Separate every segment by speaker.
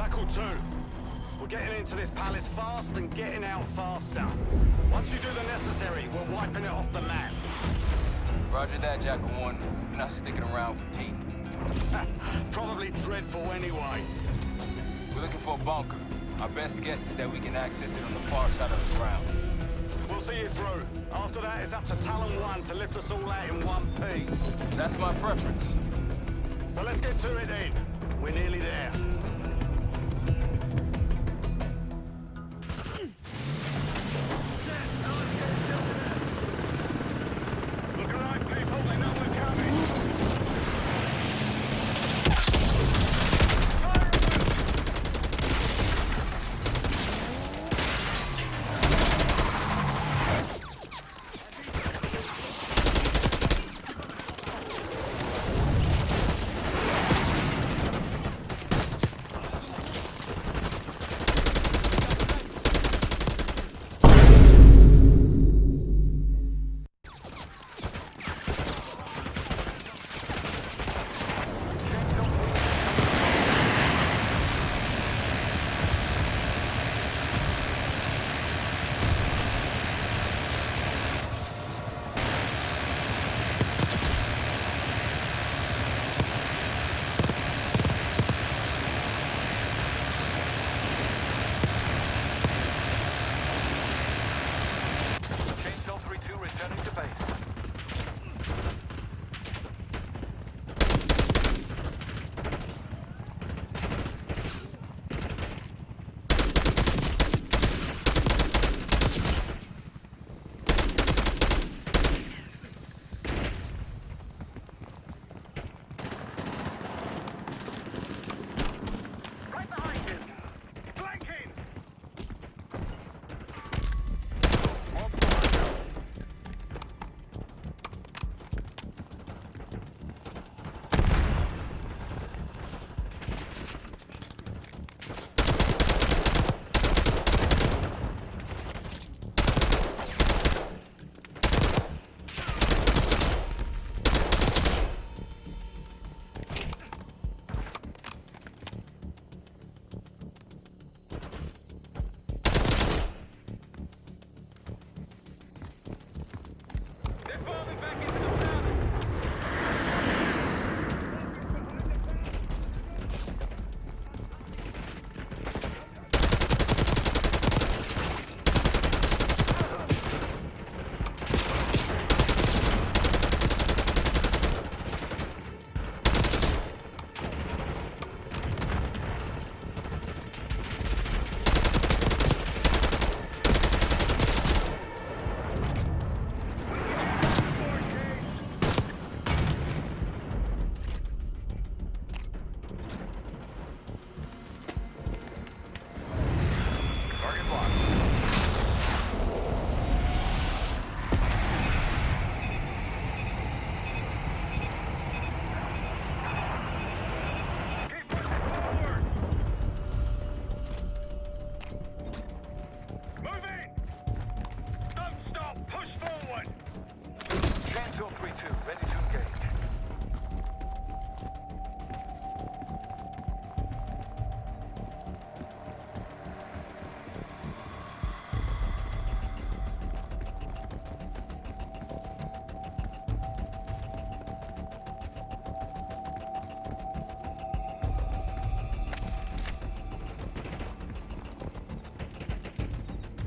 Speaker 1: Jackal 2. We're getting into this palace fast and getting out faster. Once you do the necessary, we're wiping it off the map.
Speaker 2: Roger that, Jackal 1. We're not sticking around for tea.
Speaker 1: Probably dreadful anyway.
Speaker 2: We're looking for a bunker. Our best guess is that we can access it on the far side of the grounds.
Speaker 1: We'll see it through. After that, it's up to Talon 1 to lift us all out in one piece.
Speaker 2: That's my preference.
Speaker 1: So let's get to it then. We're nearly there. Look alive, people. They know we're coming.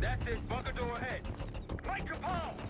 Speaker 3: That's it. Bunker door ahead. Mike Capone!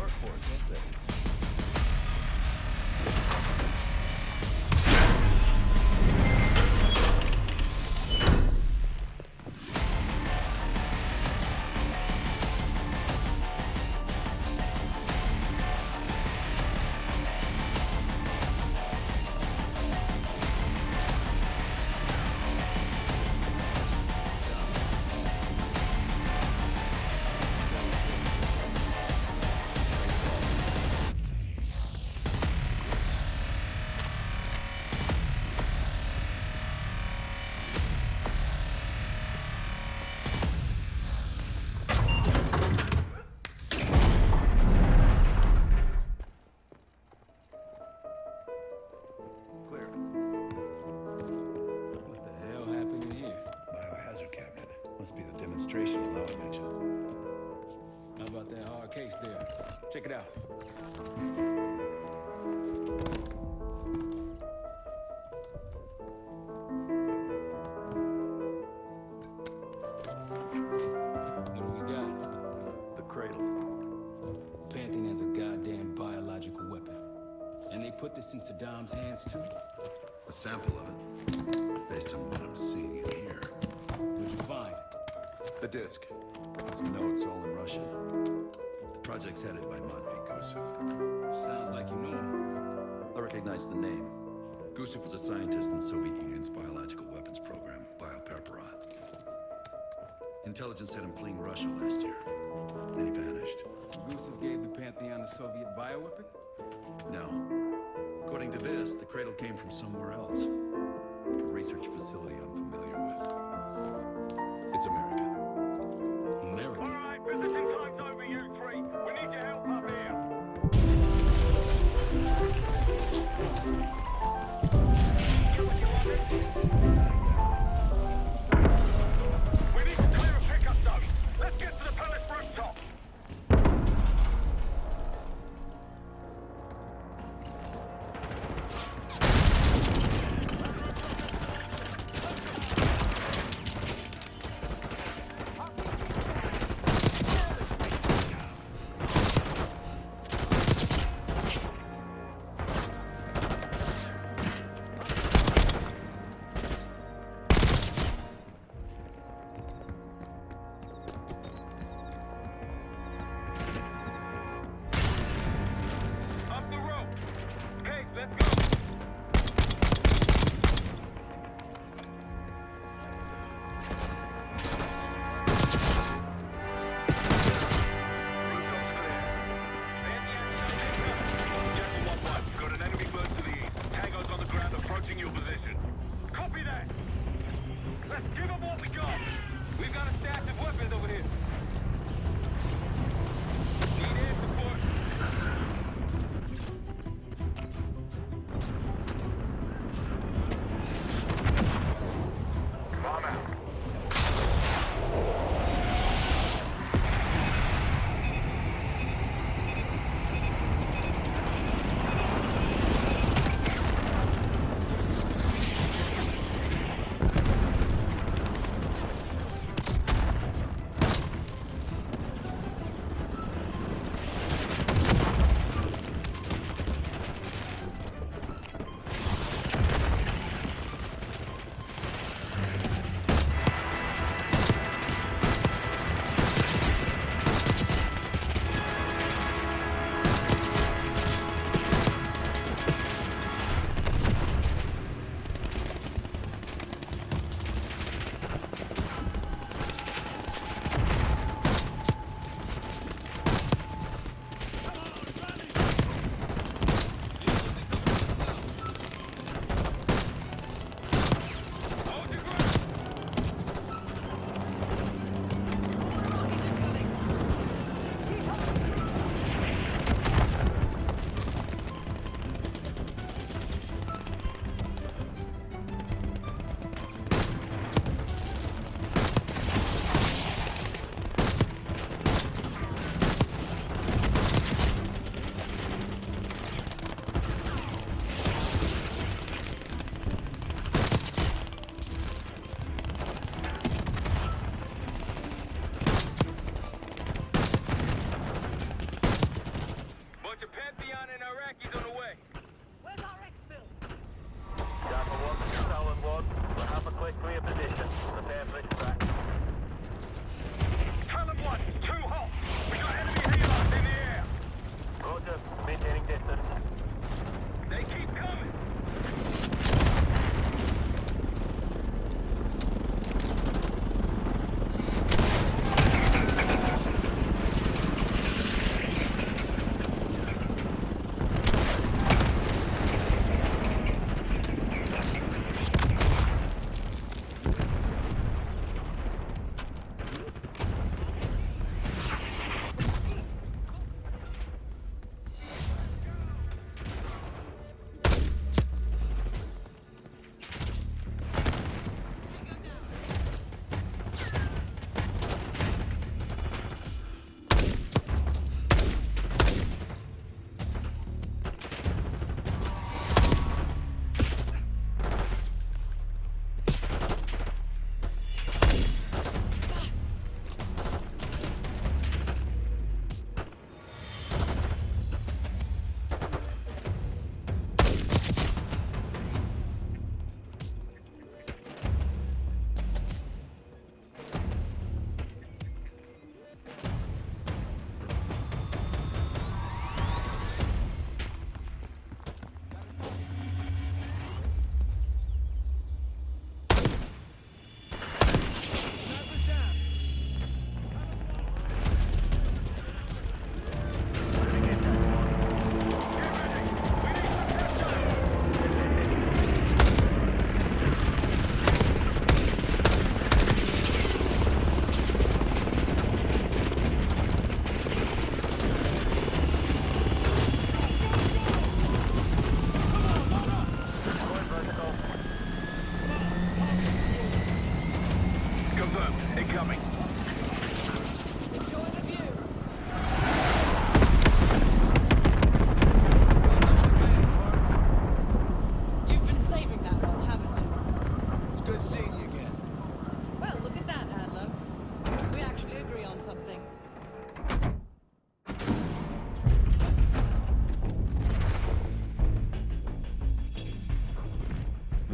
Speaker 4: work for it, don't they? Clear.
Speaker 2: What the hell happened in here?
Speaker 4: Biohazard cabinet. Must be the demonstration Lowe mentioned.
Speaker 2: How about that hard case there? Check it out. What do we got?
Speaker 4: The cradle.
Speaker 2: Pantheon has a goddamn biological weapon. And they put this in Saddam's hands too?
Speaker 5: A sample of it, based on what I'm seeing in here.
Speaker 2: What'd you find?
Speaker 4: The disc. Some notes all in Russian.
Speaker 5: The project's headed by Matvey Gusev.
Speaker 2: Sounds like you know him.
Speaker 4: I recognize the name.
Speaker 5: Gusev was a scientist in the Soviet Union's biological weapons program, Biopreparat. Intelligence had him fleeing Russia last year. Then he vanished.
Speaker 2: Gusev gave the Pantheon a Soviet bioweapon?
Speaker 5: No. According to this, the cradle came from somewhere else. A research facility I'm familiar with. It's American.
Speaker 2: American?
Speaker 3: All right, visiting time's over, you three. We need your help up here. We need to clear a pickup zone. Let's get to the palace rooftop.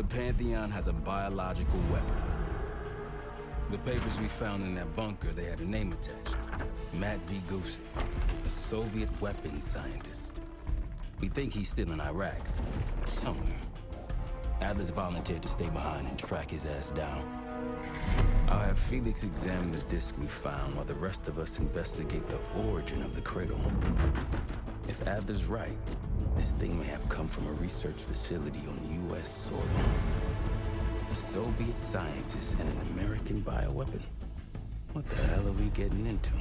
Speaker 2: Pantheon has a biological weapon. The papers we found in that bunker, they had a name attached. Matt V. Gusev, a Soviet weapons scientist. We think he's still in Iraq, somewhere. Adler's volunteered to stay behind and track his ass down. I'll have Felix examine the disc we found while the rest of us investigate the origin of the cradle. If Adler's right, this thing may have come from a research facility on U.S. soil. A Soviet scientist and an American bioweapon. What the hell are we getting into?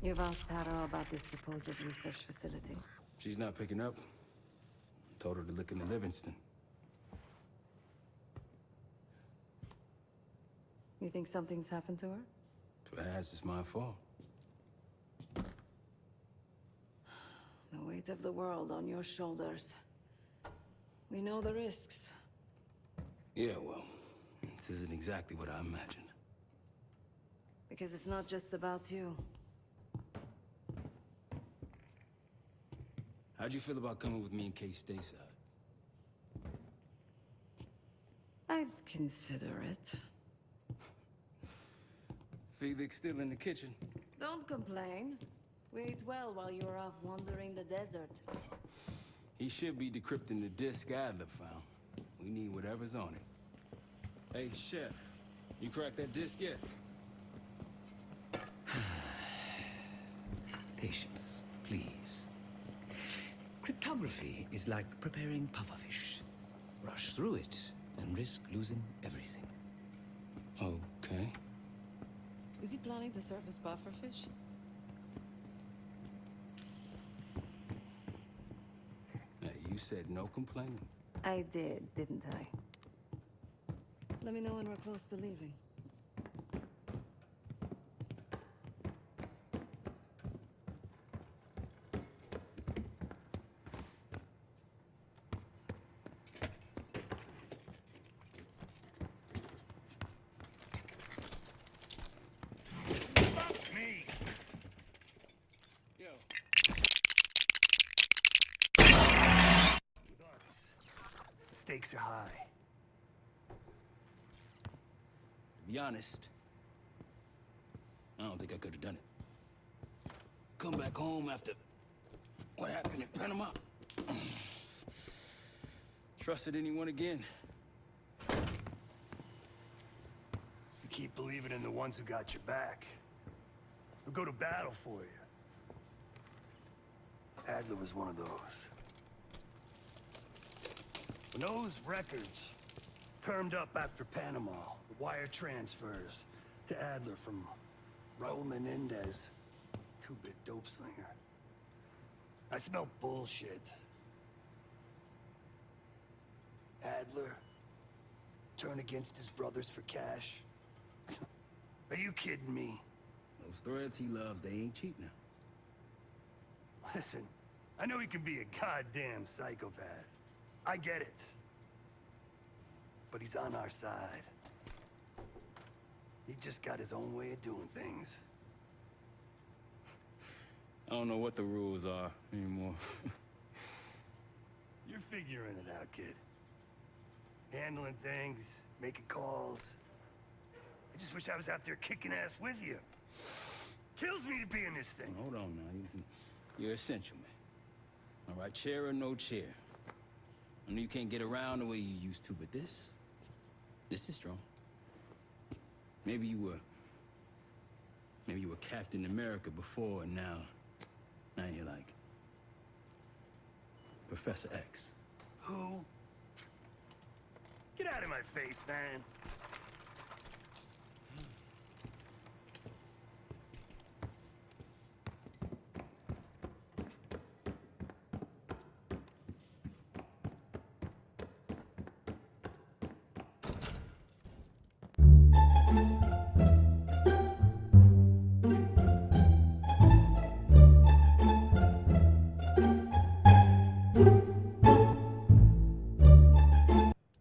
Speaker 6: You've asked Tara about this supposed research facility.
Speaker 2: She's not picking up. Told her to look into Livingston.
Speaker 6: You think something's happened to her?
Speaker 2: If it has, it's my fault.
Speaker 6: The weight of the world on your shoulders. We know the risks.
Speaker 2: Yeah, well, this isn't exactly what I imagined.
Speaker 6: Because it's not just about you.
Speaker 2: How'd you feel about coming with me in case stateside?
Speaker 6: I'd consider it.
Speaker 2: Felix still in the kitchen.
Speaker 6: Don't complain. We ate well while you were off wandering the desert.
Speaker 2: He should be decrypting the disc Adler found. We need whatever's on it. Hey, Chef, you cracked that disc yet?
Speaker 7: Patience, please. Cryptography is like preparing pufferfish. Rush through it and risk losing everything.
Speaker 2: Okay.
Speaker 6: Is he planning to surface pufferfish?
Speaker 2: Hey, you said no complaining.
Speaker 6: I did, didn't I? Let me know when we're close to leaving.
Speaker 3: Me!
Speaker 2: Yo.
Speaker 3: With us, the stakes are high.
Speaker 2: To be honest, I don't think I could have done it. Come back home after what happened in Panama. Trusted anyone again?
Speaker 3: You keep believing in the ones who got your back. Who go to battle for you. Adler was one of those. When those records turned up after Panama, the wire transfers to Adler from Raul Menendez, two-bit dope slinger. I smelled bullshit. Adler turn against his brothers for cash. Are you kidding me?
Speaker 2: Those threads he loves, they ain't cheap now.
Speaker 3: Listen, I know he can be a goddamn psychopath. I get it. But he's on our side. He just got his own way of doing things.
Speaker 2: I don't know what the rules are anymore.
Speaker 3: You're figuring it out, kid. Handling things, making calls. I just wish I was out there kicking ass with you. Kills me to be in this thing.
Speaker 2: Hold on now, you're essential, man. All right, chair or no chair. I know you can't get around the way you used to, but this is strong. Maybe you were Captain America before, and now you're like Professor X.
Speaker 3: Who? Get out of my face, man.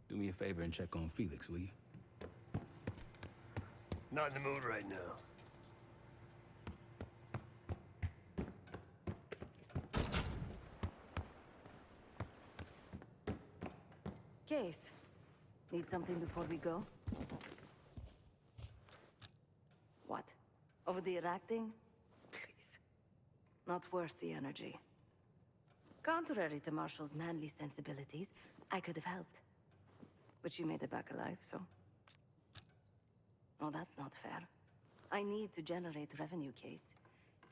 Speaker 2: Do me a favor and check on Felix, will you?
Speaker 3: Not in the mood right now.
Speaker 6: Case, need something before we go? What? Over the Iraq thing? Please. Not worth the energy. Contrary to Marshall's manly sensibilities, I could have helped. But you made it back alive, so... Oh, that's not fair. I need to generate revenue, Case.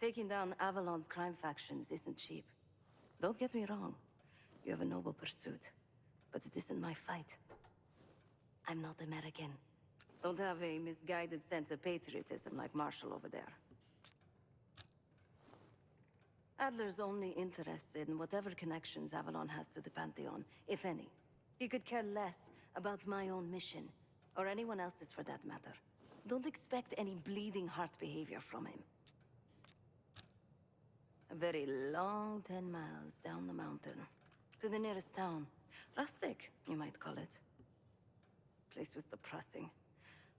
Speaker 6: Taking down Avalon's crime factions isn't cheap. Don't get me wrong. You have a noble pursuit. But it isn't my fight. I'm not American. Don't have a misguided sense of patriotism like Marshall over there. Adler's only interested in whatever connections Avalon has to the Pantheon, if any. He could care less about my own mission, or anyone else's for that matter. Don't expect any bleeding heart behavior from him. A very long 10 miles down the mountain, to the nearest town. Rustic, you might call it. Place was depressing.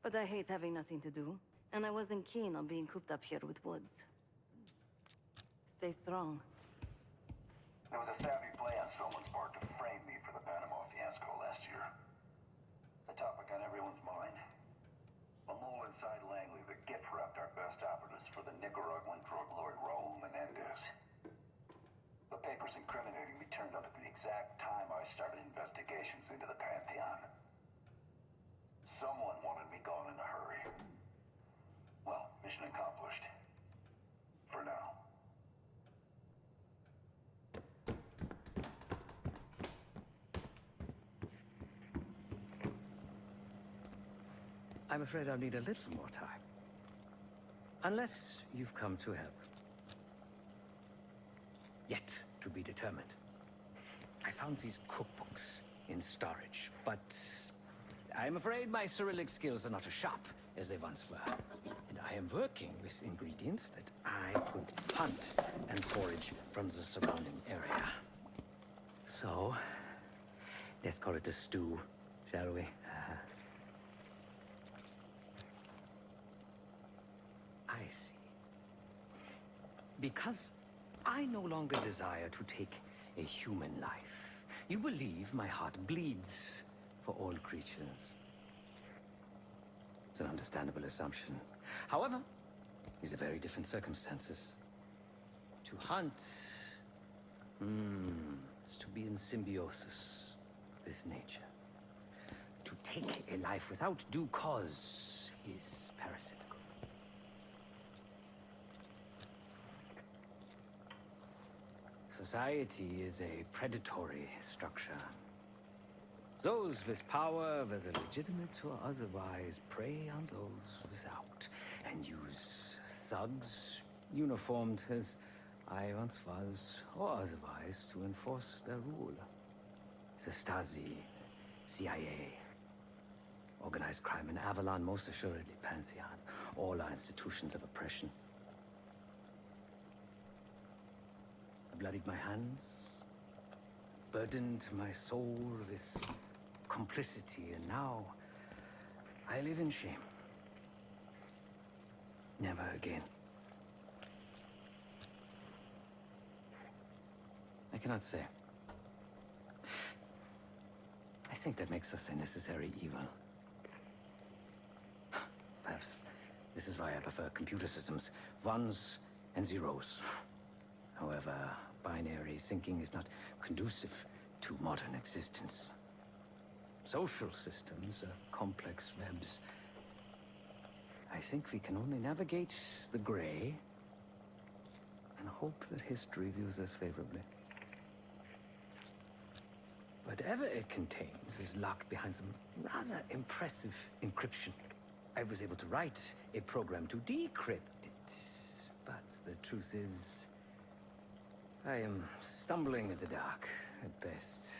Speaker 6: But I hate having nothing to do, and I wasn't keen on being cooped up here with Woods. Stay strong.
Speaker 8: There was a savvy play on someone's part to frame me for the Panama fiasco last year. The topic on everyone's mind. A mole inside Langley that gift-wrapped our best operatives for the Nicaraguan drug lord Raul Menendez. The papers incriminating me turned out to be the exact time I started investigations into the Pantheon. Someone wanted me gone in a hurry. Well, mission accomplished. For now.
Speaker 7: I'm afraid I'll need a little more time. Unless you've come to help. Yet to be determined. I found these cookbooks in storage, but I'm afraid my Cyrillic skills are not as sharp as they once were. And I am working with ingredients that I could hunt and forage from the surrounding area. So, let's call it a stew, shall we? I see. Because I no longer desire to take a human life, you believe my heart bleeds for all creatures. It's an understandable assumption. However, these are very different circumstances. To hunt, is to be in symbiosis with nature. To take a life without due cause is parasitical. Society is a predatory structure. Those with power, whether legitimate or otherwise, prey on those without, and use thugs, uniformed as I once was, or otherwise, to enforce their rule. The Stasi, CIA, organized crime in Avalon, most assuredly Pantheon, all are institutions of oppression. I bloodied my hands, burdened my soul with complicity, and now I live in shame. Never again. I cannot say. I think that makes us a necessary evil. Perhaps this is why I prefer computer systems. Ones and zeros. However, binary thinking is not conducive to modern existence. Social systems are complex webs. I think we can only navigate the gray and hope that history views us favorably. Whatever it contains is locked behind some rather impressive encryption. I was able to write a program to decrypt it, but the truth is, I am stumbling in the dark, at best.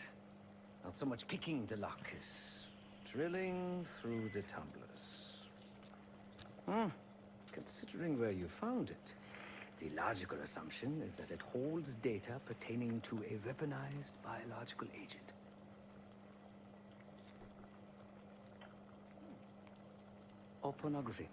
Speaker 7: Not so much picking the lock as drilling through the tumblers. Considering where you found it, the logical assumption is that it holds data pertaining to a weaponized biological agent. Or pornography.